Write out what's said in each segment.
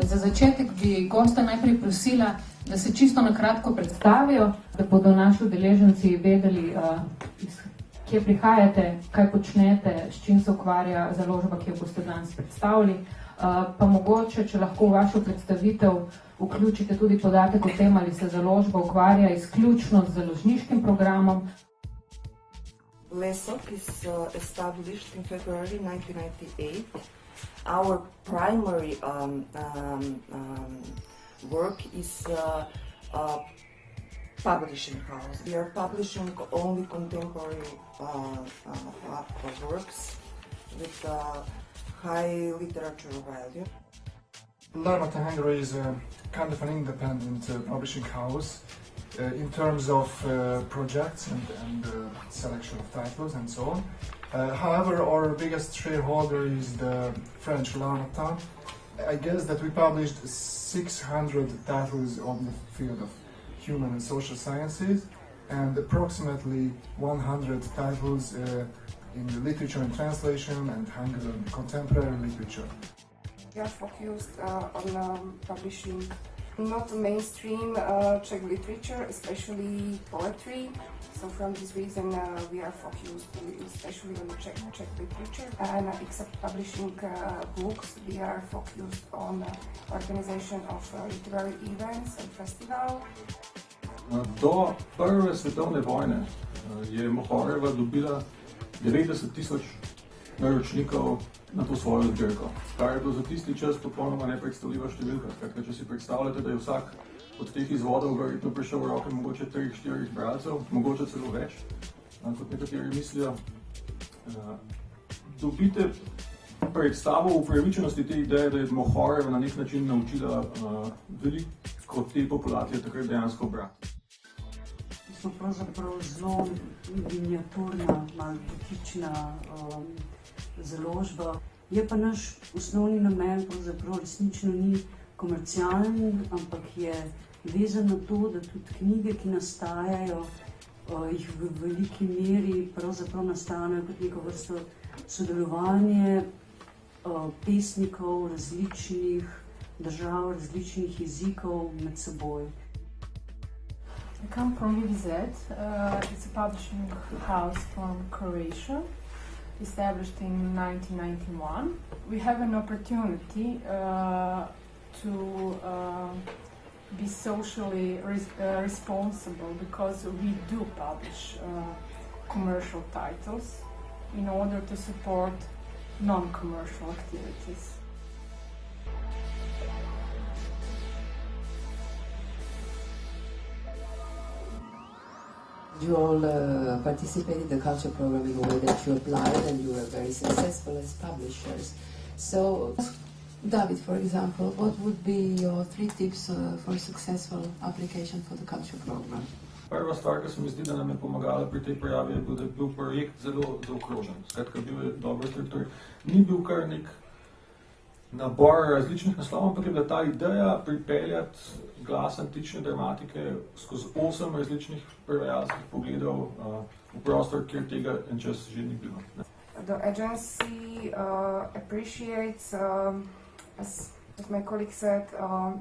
Za začetek bi gosta najprej prosila, da se čisto na kratko predstavijo, da bodo naši udeleženci vedeli, kje prihajate, kaj počnete, s čim se ukvarja založba, ki jo boste danes predstavili. Pa mogoče, če lahko v vašo predstavitev vključite tudi podatek o tem, ali se založba ukvarja izključno z založniškim programom. LESOC is established in February 1998. Our primary work is a publishing house. We are publishing only contemporary works with high literature value. Larmata Hungary is kind of an independent publishing house in terms of projects and selection of titles and so on. However, our biggest shareholder is the French Larmata. I guess that we published 600 titles on the field of human and social sciences and approximately 100 titles in literature and translation and Hungarian contemporary literature. We are focused on publishing not mainstream Czech literature, especially poetry. So from this reason we are focused especially on Czech literature. And except publishing books, we are focused on organization of literary events and festivals. Do prve svetovne vojne je Mohorjeva dobila 90,000 naročnikov na to svojo zbirko, kar je bilo za tisti čas popolnoma nepredstavljiva številka. Skratka, če si predstavljate, da je vsak od teh izvodov verjetno prišel v roke mogoče 3-4 bralcev, mogoče celo več, kot nekateri mislijo, dobite predstavo upravičenosti te ideje, da je Mohorjeva na nek način naučila veliko te populacije takrat dejansko brati. So pravzaprav zelo miniaturna, malo butična založba. Je pa naš osnovni namen pravzaprav resnično ni komercialen, ampak je vezan na to, da tudi knjige, ki nastajajo, jih v veliki meri pravzaprav nastanejo kot neko vrsto sodelovanje pesnikov različnih držav, različnih jezikov med seboj. I come from VVZ. It's a publishing house from Croatia, established in 1991. We have an opportunity to be socially responsible because we do publish commercial titles in order to support non-commercial activities. You all participated in the culture program in a way that you applied and you were very successful as publishers. So, David, for example, what would be your 3 tips for successful application for the culture program? Prva stvar, ki se mi zdi, da nam je pomagala pri tej prijavi, je bil, da je bil projekt zelo zaokrožen. Skratka, bil je dobro strukturiran. Ni bil kar nek nabor različnih naslovov, ampak je bila ta ideja pripeljati glas antične dramatike skozi 8 različnih prevajalskih pogledov v prostor, kjer tega en čas že ni bilo. The agency appreciates, as my colleague said,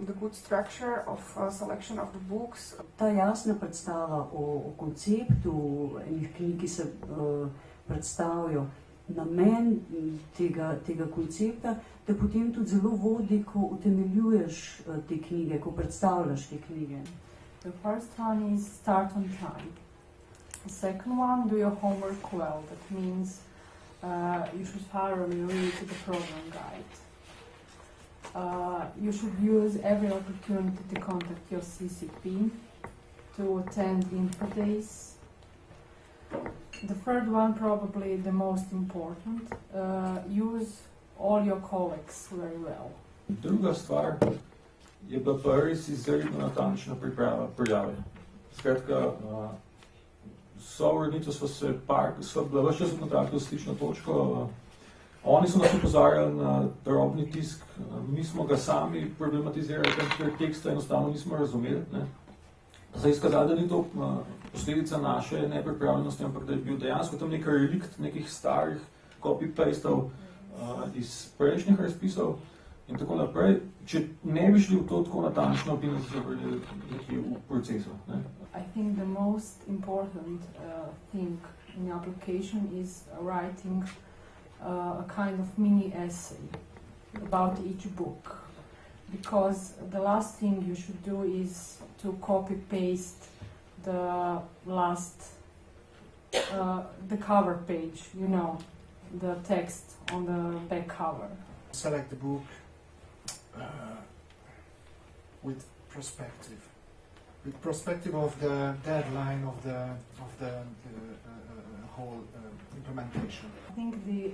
the good structure of selection of the books. Ta jasna predstava o konceptu enih knjig, ki se predstavijo, namen tega koncepta, te potem tudi zelo vodi, ko utemeljuješ te knjige, ko predstavljaš te knjige. The first one is start on time. The second one, do your homework well. That means you should thoroughly read the program guide. You should use every opportunity to contact your CCP, to attend info days. The third one, probably the most important, use all your colleagues very well. Druga stvar je bila pa res izredno natančna priprava prijave. Skratka, sourednico sva bila ves čas v kontaktu s stično točko. Oni so nas opozarjali na drobni tisk, mi smo ga sami problematizirali, ker teksta enostavno nismo razumeli. Zdaj izkazali, da ni to posledica naše nepripravljenosti, ampak da je bil dejansko tam nek relikt nekih starih copy-pastov iz prejšnjih razpisov, in tako naprej, če ne bi šli v to tako natančno, bi nas zavrli nekje v procesu. Ne? I think the most important thing in the application is writing a kind of mini essay about each book, because the last thing you should do is to copy paste the last the cover page, you know, the text on the back cover. Select the book with perspective of the deadline of the whole implementation. I think the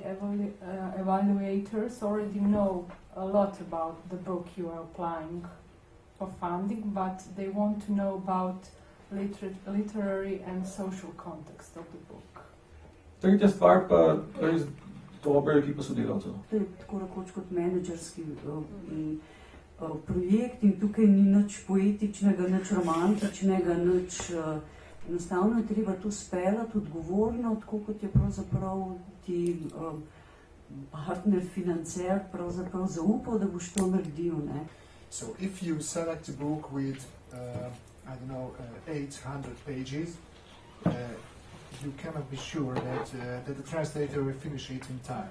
evaluators already know a lot about the book you are applying for funding, but they want to know about literary and social context of the book. Tretja stvar pa res dobra ekipa sodelavcev. To je tako rekoč kot menedžerski projekt in tukaj ni nič poetičnega, nič romantičnega, nič. Enostavno je treba to speljati odgovorno, tako kot je pravzaprav ti partner, financer pravzaprav zaupal, da boš to naredil. Ne? So if you select a book with, 800 pages, you cannot be sure that the translator will finish it in time.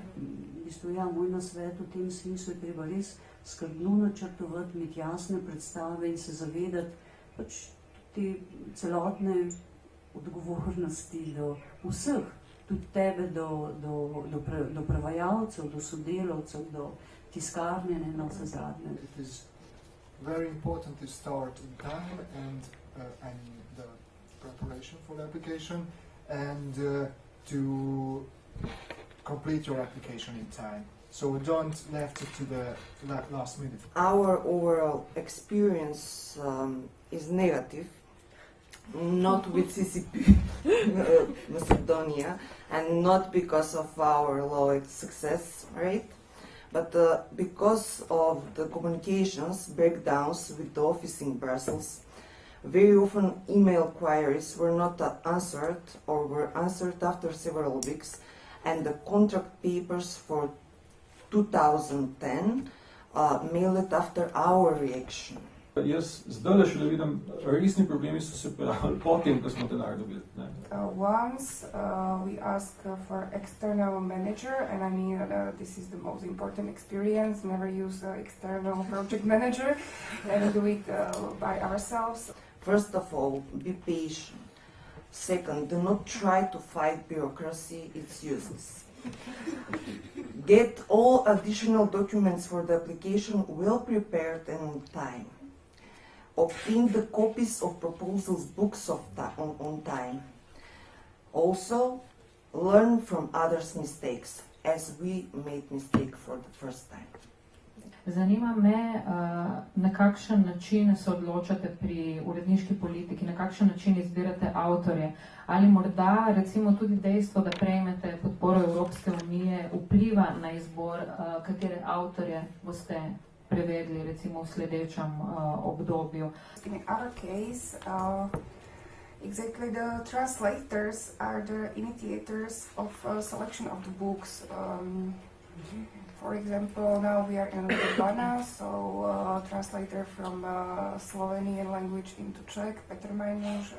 Moj nasvet v tem smislu je treba res skrbno načrtovati, imeti jasne predstave in se zavedati pač te celotne odgovornosti do vseh, tudi tebe, do prevajalcev, do sodelavcev, do tiskarne, ne, na vse zadnje. It is very important to start in time and the preparation for the application and to complete your application in time. So don't left it to the last minute. Our overall experience is negative, not with CCP Macedonia, and not because of our low success rate, but because of the communications breakdowns with the office in Brussels. Very often email queries were not answered or were answered after several weeks, and the contract papers for 2010 mailed after our reaction. Jaz zdaj šele vidim, resni problemi so se pojavili potem, ko smo denar dobili. Once we asked for external manager, and I mean this is the most important experience. Never use external project manager, and do it by ourselves. First of all, be patient. Second, do not try to fight bureaucracy; it's useless. Get all additional documents for the application well prepared and on time. Obtain the copies of proposals books on time. Also, learn from others' mistakes, as we made mistake for the first time. Zanima me, na kakšen način se odločate pri uredniški politiki, na kakšen način izbirate avtorje, ali morda recimo tudi dejstvo, da prejmete podporo Evropske unije, vpliva na izbor, katere avtorje boste prevedli recimo v sledečem obdobju. In our case, exactly the translators are the initiators of selection of the books. For example, now we are in Ljubljana, so translator from Slovenian language into Czech, Petr Majnoš,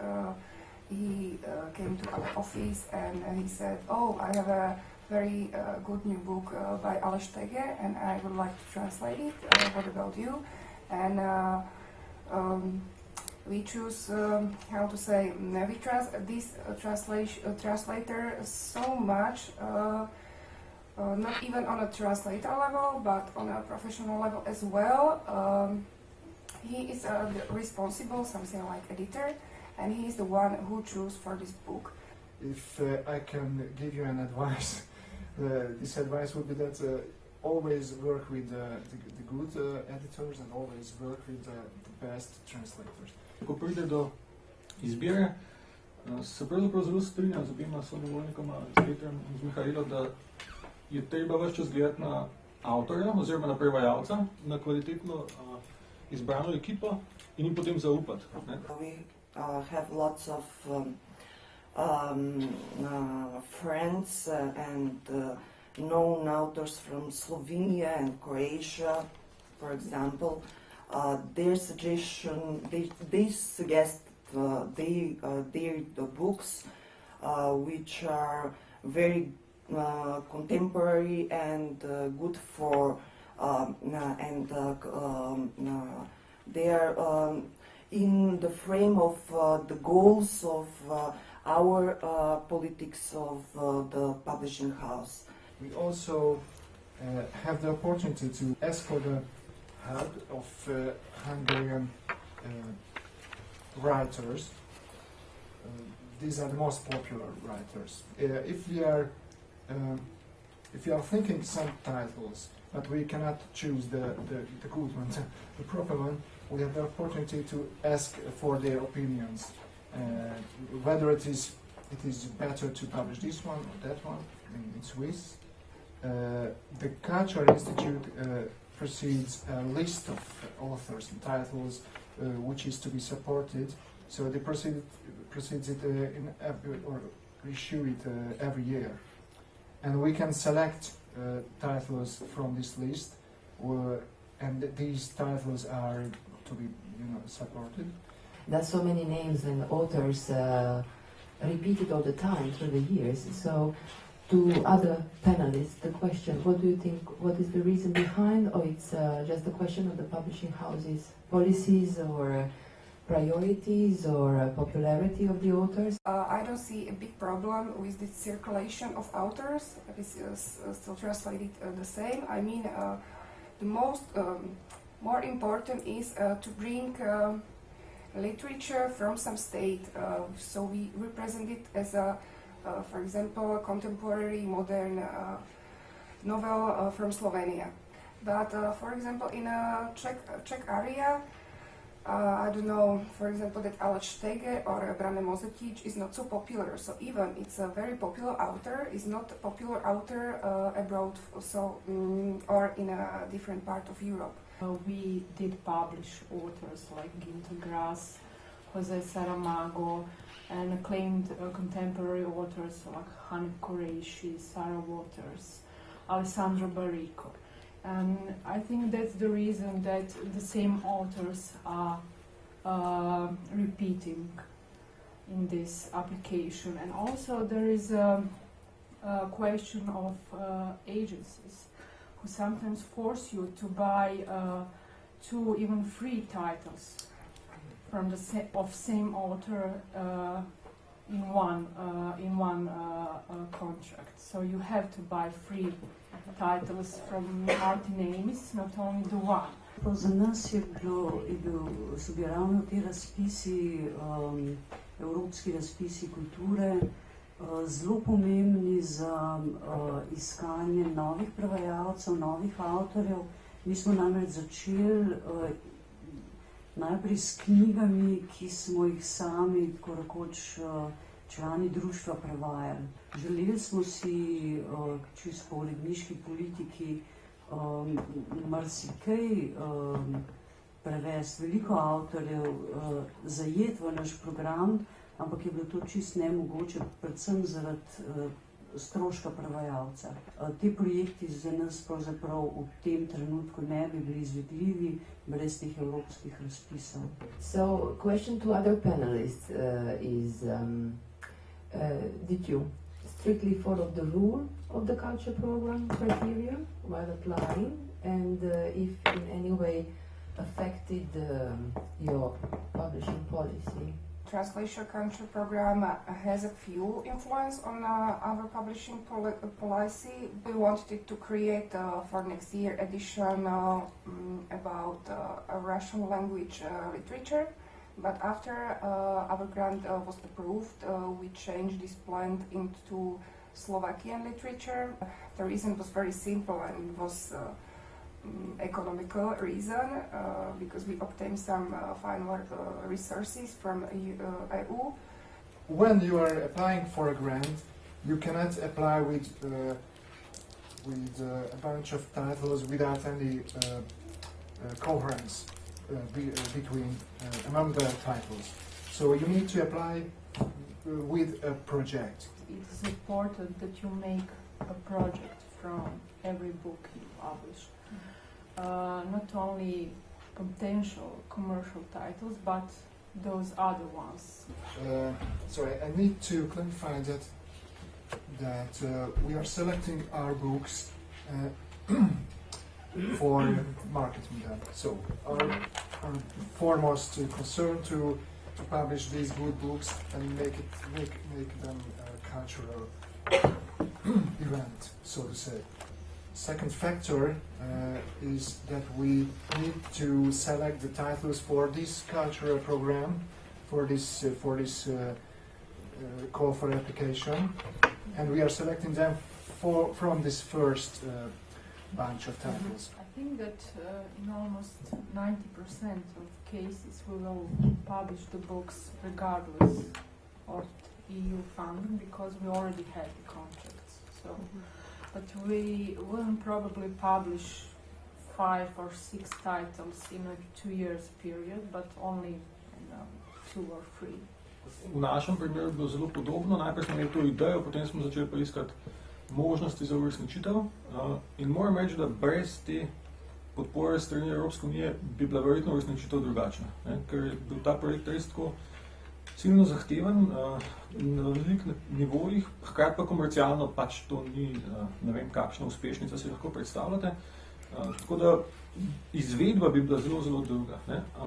he came to our office and he said, "Oh, I have a very good new book by Aleš Tege, and I would like to translate it. What about you?" And we choose how to say, we trust this translator so much. Not even on a translator level, but on a professional level as well. He is responsible, something like editor, and he is the one who chooses for this book. If I can give you an advice, this advice would be that always work with the good editors and always work with the best translators. Ko pride do izbire, se pravzaprav zelo strinjam z obima sogovornikoma, s Petrom in z Mihajlo, da je treba ves čas gledati na avtorja oziroma na prevajalca, na kvalitetno izbrano ekipo in jim potem zaupati. We have lots of friends and known authors from Slovenia and Croatia, for example, their suggestion, they suggest the books which are very contemporary and good for they are in the frame of the goals of our politics of the publishing house. We also have the opportunity to ask for the help of Hungarian writers. These are the most popular writers. If we are thinking some titles, but we cannot choose the good one, the proper one, we have the opportunity to ask for their opinions, whether it is better to publish this one or that one in Swiss. The Culture Institute proceeds a list of authors and titles which is to be supported. So they proceeds it or issue it every year, and we can select titles from this list, and these titles are to be supported. There's so many names and authors repeated all the time through the years. So, to other panelists, the question: what do you think? What is the reason behind, or it's just a question of the publishing houses' policies or priorities or popularity of the authors? I don't see a big problem with the circulation of authors. It is still translated the same. I mean, the most more important is to bring literature from some state. So we represent it as a, for example, contemporary modern novel from Slovenia. But for example, in a Czech area, I don't know, for example, that Aleš Stege or Brane Mozetič is not so popular. So even it's a very popular author, is not a popular author abroad, so or in a different part of Europe. We did publish authors like Ginter Grass, Jose Saramago, and acclaimed contemporary authors like Hanif Kureishi, Sarah Waters, Alessandro Barrico. And I think that's the reason that the same authors are repeating in this application. And also there is a question of agencies who sometimes force you to buy 2, even 3 titles from the same author in one contract. So you have to buy 3 titles from Martin Amis, not only the one. Za nas so bili ravno ti razpisi, evropski razpisi kulture, zelo pomembni za iskanje novih prevajalcev, novih avtorjev. Mi smo namreč začeli najprej s knjigami, ki smo jih sami, tako rekoč, člani društva prevajali. Želeli smo si, čisto po uredniški politiki, marsikaj prevesti, veliko avtorjev, zajeti v naš program, ampak je bilo to čisto nemogoče, predvsem zaradi stroška prevajalca. Ti projekti za nas pravzaprav v tem trenutku ne bi bili izvedljivi brez teh evropskih razpisov. So, question to other panelists is, did you strictly follow the rule of the culture program criteria while applying, and if in any way affected your publishing policy? Translation culture program has a few influence on our publishing policy. We wanted to create for next year edition about Russian language literature, but after our grant was approved, we changed this plan into Slovakian literature. The reason was very simple, and it was economical reason, because we obtained some final resources from EU. When you are applying for a grant, you cannot apply with a bunch of titles without any coherence between among the titles. So you need to apply with a project. It is important that you make a project from every book you publish. not only potential commercial titles, but those other ones. Sorry, I need to clarify that we are selecting our books for marketing them. So our foremost concern to publish these good books and make them a cultural event, so to say. Second factor is that we need to select the titles for this cultural program, for this call for application, and we are selecting them from this first bunch of titles. I think that in almost 90% of cases we will publish the books regardless of EU funding, because we already had the contracts. So, but we will probably publish 5 or 6 titles in a 2 years period, but only 2 or 3. V našem primeru je bilo zelo podobno. Najprej smo imeli to idejo, potem smo začeli pa iskati možnosti za uresničitev. In moram reči, da brez te podpore strani Evropske unije bi bila verjetno uresničitev drugačna. Ker je bil ta projekt res tako silno zahteven na velikih nivojih, hkrati pa komercialno pač to ni, ne vem, kakšna uspešnica si lahko predstavljate. Tako da izvedba bi bila zelo, zelo dolga.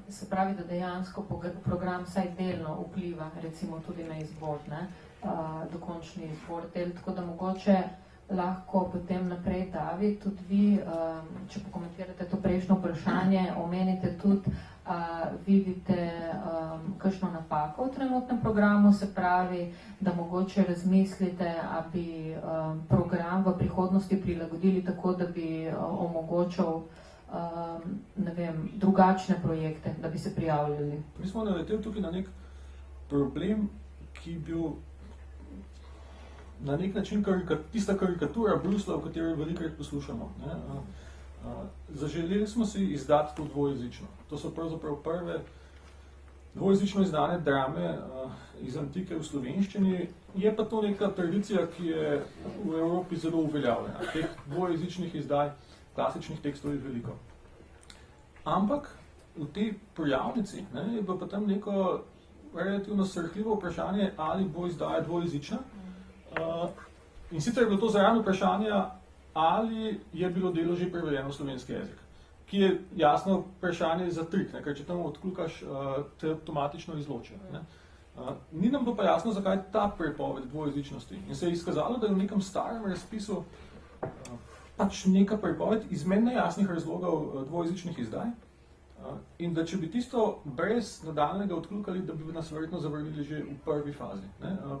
Se pravi, da dejansko program vsaj delno vpliva recimo tudi na izbor, dokončni izbor del, tako da mogoče lahko potem naprej, David, tudi vi, če pokomentirate to prejšnjo vprašanje, omenite tudi, vidite kakšno napako v trenutnem programu, se pravi, da mogoče razmislite, a bi program v prihodnosti prilagodili tako, da bi omogočal ne vem, drugačne projekte, da bi se prijavljali. Mi smo naleteli tukaj na nek problem, ki je bil na nek način tista karikatura Bruslja, o kateri velikokrat poslušamo. Zaželeli smo si izdati to dvojezično. To so pravzaprav prve dvojezično izdane drame iz antike v slovenščini. Je pa to neka tradicija, ki je v Evropi zelo uveljavljena. Teh dvojezičnih izdaj klasičnih tekstov je veliko. Ampak v tej pojavnici je bilo pa tam neko relativno srhljivo vprašanje, ali bo izdaja dvojezična. In sicer je bilo to zaradi vprašanja, ali je bilo delo že prevedeno v slovenski jezik, ki je jasno vprašanje za trik, ker če tam odkljukaš, te avtomatično izločijo. Ni nam bilo pa jasno, zakaj ta prepoved dvojezičnosti. In se je izkazalo, da je v nekem starem razpisu pač neka prepoved iz meni nejasnih razlogov dvojezičnih izdaj. In da če bi tisto brez nadaljnega odkljukali, da bi nas verjetno zavrnili že v prvi fazi.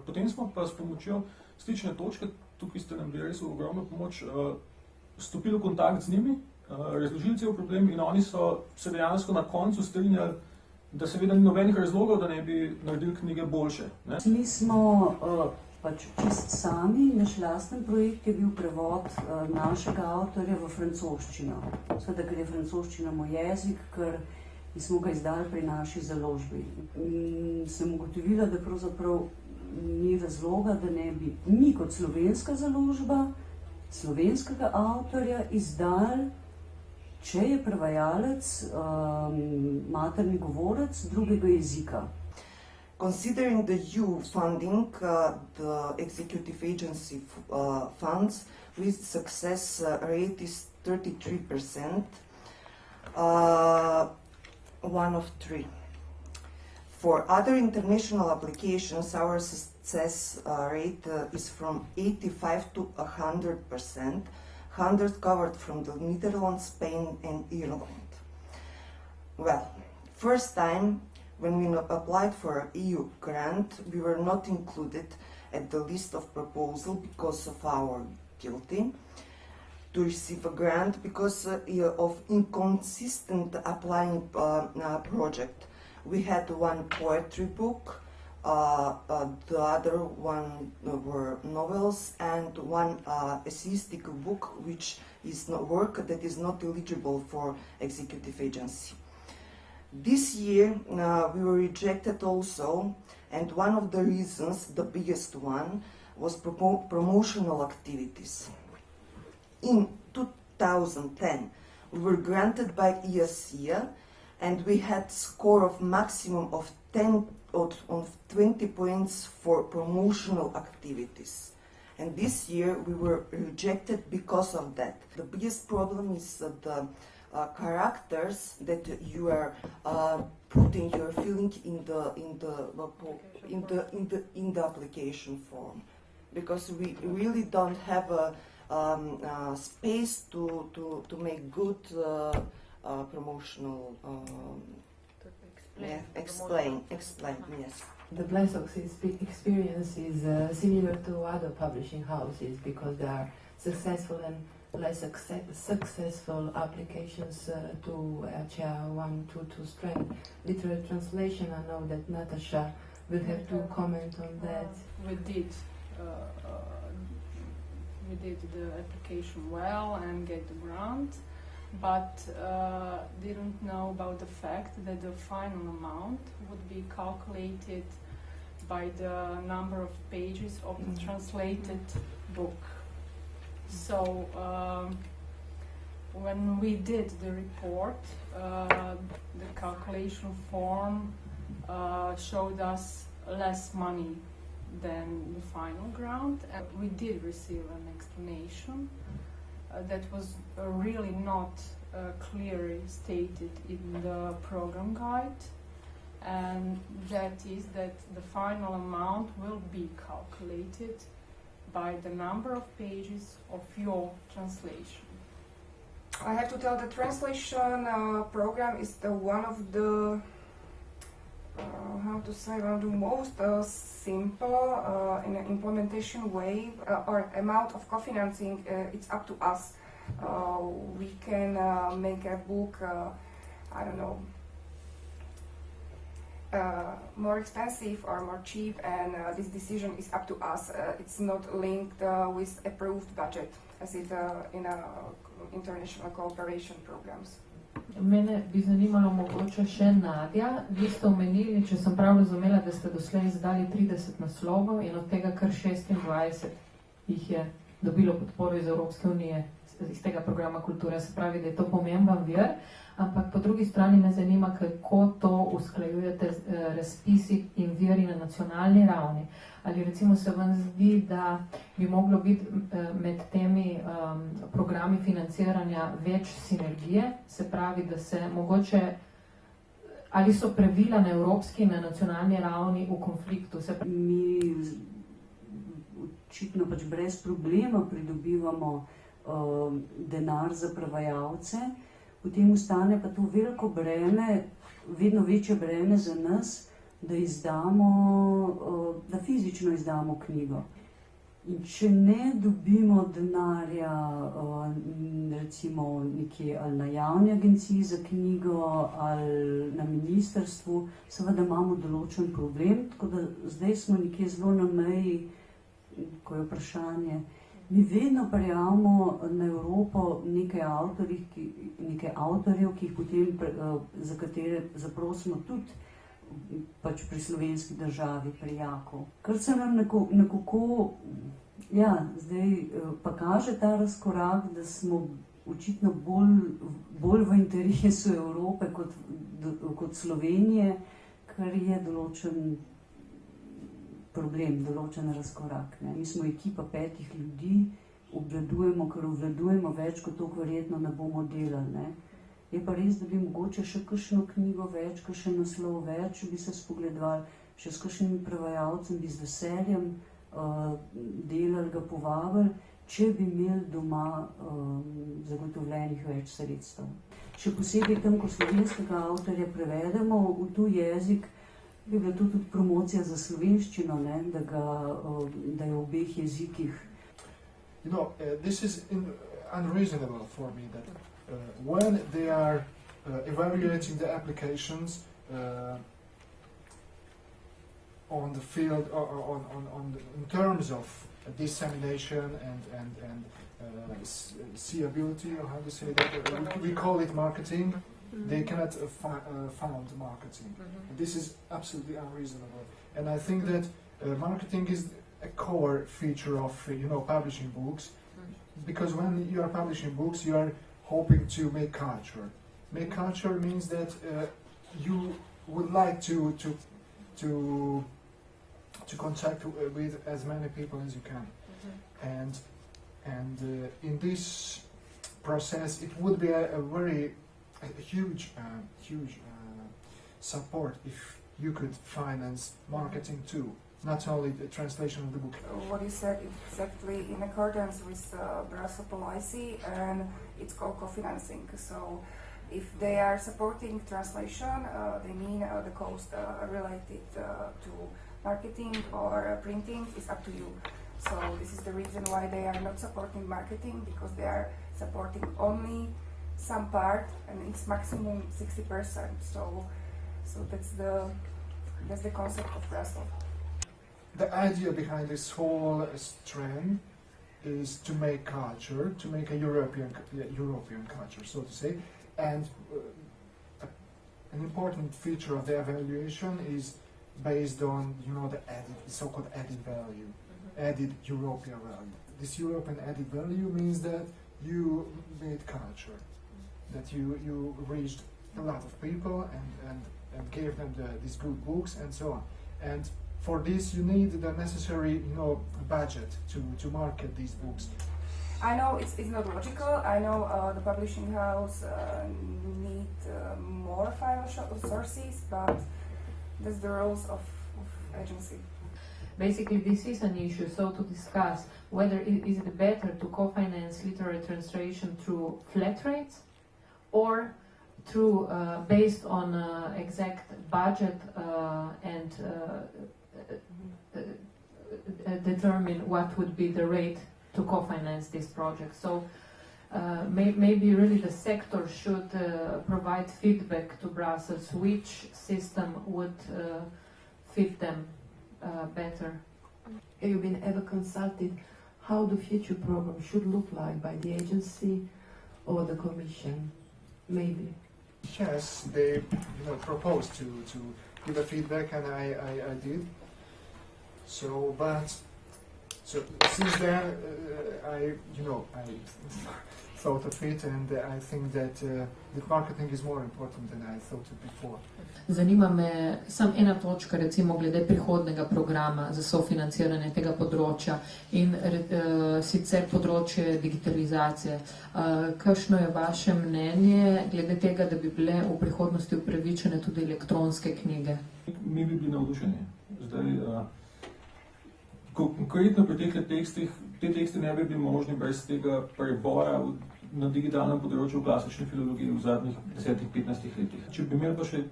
Potem smo pa s pomočjo stične točke, tukaj ste nam bili res v ogromno pomoč, stopili v kontakt z njimi, razložili cel problem in oni so se dejansko na koncu strinjali, da seveda ni nobenih razlogov, da ne bi naredili knjige boljše. Mi smo pač čist sami, naš lasten projekt je bil prevod našega avtorja v francoščino. Seveda, ker je francoščina moj jezik, ker smo ga izdali pri naši založbi. Sem ugotovila, da pravzaprav ni razloga, da ne bi mi kot slovenska založba slovenskega avtorja izdali, če je prevajalec materni govorec drugega jezika. Considering the EU funding, the executive agency funds, with success rate is 33%, 1 of 3. For other international applications, our success rate is from 85 to 100%, 100 covered from the Netherlands, Spain and Ireland. Well, first time when we applied for an EU grant, we were not included at the list of proposal because of our guilty to receive a grant because of inconsistent applying project. We had one poetry book, the other one were novels, and one essayistic book, which is work that is not eligible for executive agency. This year we were rejected also, and one of the reasons, the biggest one, was promotional activities. In 2010, We were granted by ESEA, and we had score of maximum of 10 of 20 points for promotional activities. And this year we were rejected because of that. The biggest problem is the characters that you are putting your feeling in the application form, because we really don't have a space to make good promotional explain, yes. The Blessox experience is similar to other publishing houses because there are successful and less successful applications to HR1 to strength literary translation. I know that Natasha will have to comment on that. We did the application well and get the grant, but didn't know about the fact that the final amount would be calculated by the number of pages of the translated book. So when we did the report, the calculation form showed us less money than the final grant, and we did receive an explanation that was really not clearly stated in the program guide, and that is that the final amount will be calculated by the number of pages of your translation. I have to tell the translation program is the one of the one of the most simple in an implementation way, or amount of co-financing. It's up to us. We can make a book, I don't know, more expensive or more cheap, and this decision is up to us. It's not linked with approved budget as it in international cooperation programs. Mene bi zanimalo mogoče še Nadja. Vi ste omenili, če sem prav razumela, da ste doslej izdali 30 naslovov in od tega kar 26 jih je dobilo podporo iz Evropske unije, iz tega programa kulture, se pravi, da je to pomemben vir, ampak po drugi strani me zanima, kako to usklajujete z razpisi in viri na nacionalni ravni. Ali recimo se vam zdi, da bi moglo biti med temi programi financiranja več sinergije, se pravi, da se mogoče, ali so pravila na evropski in na nacionalni ravni v konfliktu? Mi očitno pač brez problema pridobivamo denar za prevajalce, potem ostane pa to veliko breme, vedno večje breme za nas, da fizično izdamo knjigo. In če ne dobimo denarja recimo nekje ali na javni agenciji za knjigo ali na ministrstvu, seveda imamo določen problem, tako da zdaj smo nekje zelo na meji, ko je vprašanje. Mi vedno prijavimo na Evropo nekaj avtorjev, ki jih potem, za katere zaprosimo tudi pač pri slovenski državi prijakov. Kar se nam nekako, zdaj pa kaže ta razkorak, da smo očitno bolj v interesu Evrope kot Slovenije, kar je določen problem, določen razkorak. Mi smo ekipa 5 ljudi, obvladujemo, ker obvladujemo več, kot toliko verjetno ne bomo delali. Je pa res, da bi mogoče še kakšno knjigo več, kakšen naslov več, bi se spogledovali, še s kakšnim prevajalcem bi z veseljem delali, ga povabili, če bi imeli doma zagotovljenih več sredstev. Še posebej tam, ko slovenskega avtorja prevedemo v tuj jezik, bi bila to tudi promocija za slovenščino, da je v obeh jezikih. This is unreasonable for me that when they are evaluating the applications on the field, in terms of dissemination and seeability, or how to say that, we call it marketing. They cannot found marketing. This is absolutely unreasonable, and I think that marketing is a core feature of publishing books, because when you are publishing books, you are hoping to make culture. Make culture means that you would like to contact with as many people as you can, and in this process it would be a huge support if you could finance marketing too, not only the translation of the book. What you said is exactly in accordance with Brussels policy, and it's called co-financing. So if they are supporting translation, they mean the cost related to marketing or printing is up to you. So this is the reason why they are not supporting marketing, because they are supporting only some part, and it's maximum 60%. So that's the concept of Brussels. The idea behind this whole strand is to make culture, to make a European culture, so to say, and an important feature of the evaluation is based on, you know, the so-called added value, added European value. This European added value means that you made culture, that you reached a lot of people and gave them these good books and so on. And for this, you need the necessary, you know, budget to market these books. I know it's not logical. I know the publishing house need more financial sources, but that's the rules of agency. Basically, this is an issue, so to discuss whether is it better to co-finance literary translation through flat rates or through based on exact budget and determine what would be the rate to co-finance this project. So maybe really the sector should provide feedback to Brussels which system would fit them better. Have you been ever consulted how the future program should look like by the agency or the Commission? Maybe. Yes, they proposed to give a feedback, and I did. So since then I thought of it, and I think that marketing is more important than I thought it before. Zanima me sam ena točka, recimo glede prihodnega programa za sofinanciranje tega področja in sicer področje digitalizacije. Kakšno je vaše mnenje glede tega, da bi bile v prihodnosti upravičene tudi elektronske knjige? Mi bi bili navdušeni. Zdaj, konkretno pri teh tekstih, te tekste ne bi bili možni brez tega preboja na digitalnem področju v klasični filologiji v zadnjih 10-15 letih. Če bi imeli pa še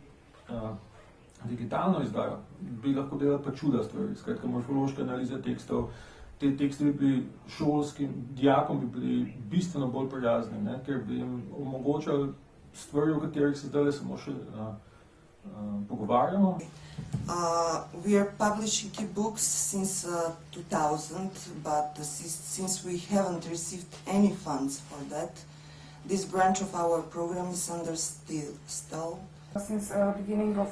digitalno izdajo, bi lahko delali pa čuda stvari, skratka morfološke analize tekstov. Te tekste bi bili šolskim dijakom bi bili bistveno bolj prijazni, ker bi jim omogočali stvari, o katerih se zdaj samo še pogovarjamo. We are publishing e-books since 2000, but since we haven't received any funds for that, this branch of our program is under still. Since the beginning of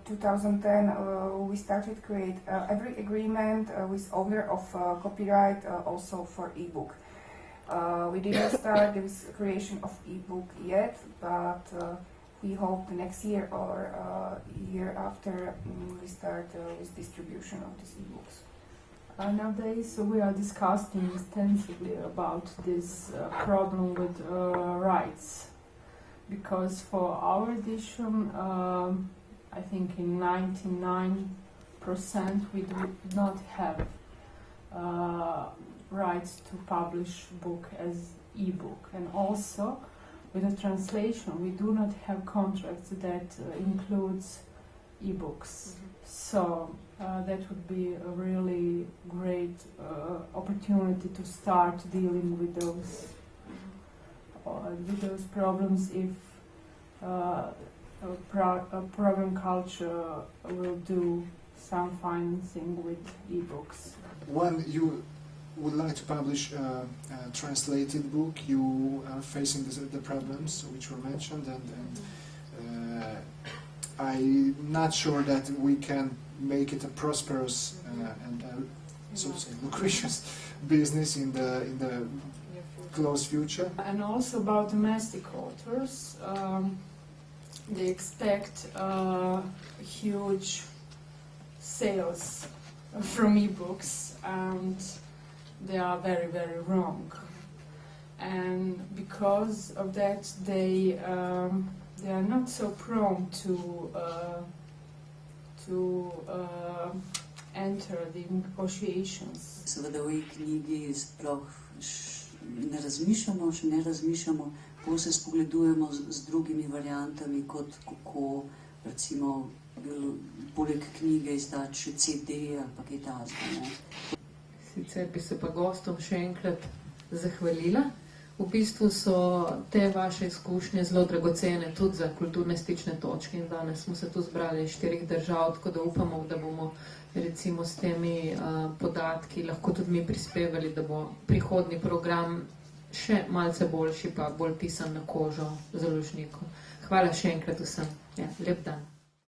2010, we started to create every agreement with owner of copyright also for e-book. We didn't start this creation of e-book yet, but we hope the next year or year after we start with distribution of these e-books. Nowadays we are discussing extensively about this problem with rights. Because for our edition, I think in 99% we do not have rights to publish book as e-book, and also with the translation we do not have contracts that includes e-books. So that would be a really great opportunity to start dealing with those problems if program culture will do some financing with e-books. When you would like to publish a translated book, you are facing the problems which were mentioned, and I'm not sure that we can make it a prosperous and so to say lucracious business in the close future. And also about domestic authors, they expect huge sales from ebooks, and they are very, very wrong. And because of that, they are not so prone to enter the negotiations. Seveda v knjigi sploh ne razmišljamo, kako se spogledujemo z drugimi variantami, kot kako recimo poleg knjige izdati še CD ali pa kaj takega. Sicer bi se pa gostom še enkrat zahvalila. V bistvu so te vaše izkušnje zelo dragocene tudi za kulturne stične točke in danes smo se tu zbrali iz 4 držav, tako da upamo, da bomo recimo s temi podatki lahko tudi mi prispevali, da bo prihodni program še malce boljši pa bolj pisan na kožo založnikov. Hvala še enkrat vsem. Ja, lep dan.